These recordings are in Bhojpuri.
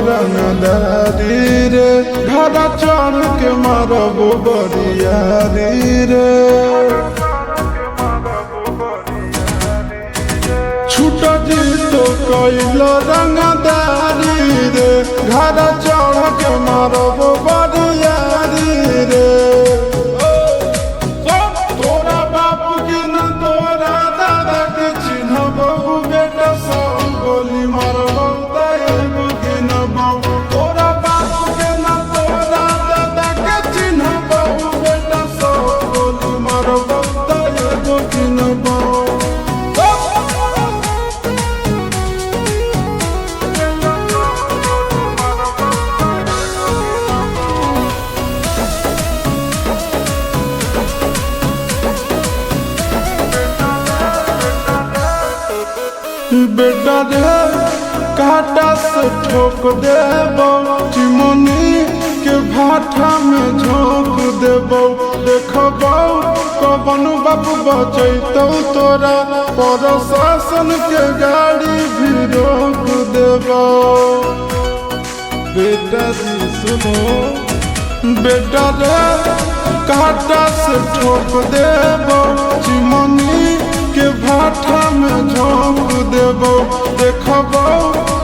रंगदारी रे घड़ा चढ़ के मारबो बरियारी रे छूट जी तो कैल रंगदारी रे घड़ा चढ़ के मारबो बरियारी रे तोरा बाप के न तोरा दादा के चिन्हबो बेटा सब गोली मारबो तैगो गिनबो तोरा बाप के न तोरा दादा के चिन्हबो बेटा सब गोली मारबो तैगो गिनबो बेटा रे काटा से ठोक देबो चिमनी के भाटा में झोंक देबो देखबो कवन बाबू बचैतौ तोरा प्रशासन के गाड़ी भी रोक देबो बेटा जी सुनो बेटा रे काटा से ठोक देबो चिमनी के भाटा में झोंक देबो देखबो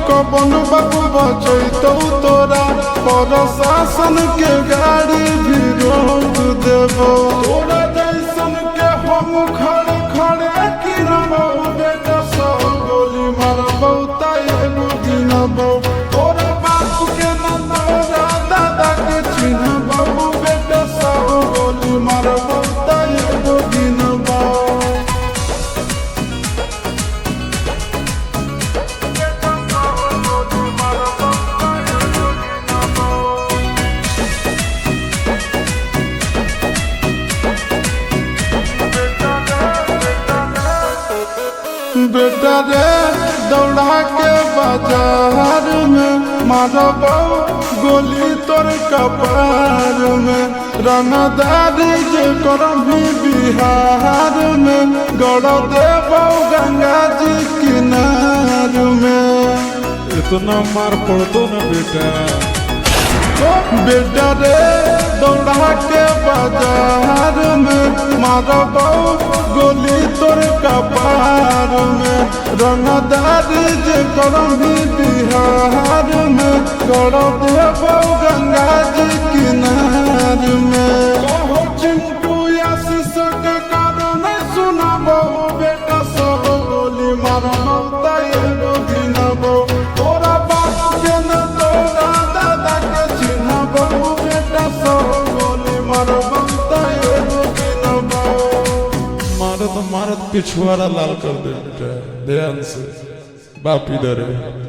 कवन बाबू बचैतौ तोरा प्रशासन के गाड़ी भी रोक देबो तोरा जैसन के हम खड़े खड़े गिनबो बेटा सब गोली मारबो तैगो गिनबो तोरा बाप के न तोरा दादा के चिन्हबो बेटा सब गोली मारबो तैगो गिनबो बेटा रे दौड़ा के बाजार में मारबो गोली तोर कपार में रंगदारी जे करभी बिहार में गड़ देबो गंगा जी किनार में इतना मार पड़तो ना बेटा बेटा रे दौड़ा के बाजार में मारबो गोली तोर कपार में रंगदारी जे करभी बिहार में गड़ देबो गंगा जी किनार में कहो चिंटू आशीष के कारण सुनबो बेटा सब गोली मारबो तैगो गिनबो तोरा बाप के न तोरा दादा के चिन्हबो बेटा सब गोली मारबो तैगो गिनबो मारत मारत पिछुआरा लाल कर दे बेटा ध्यान से बाप इधर है।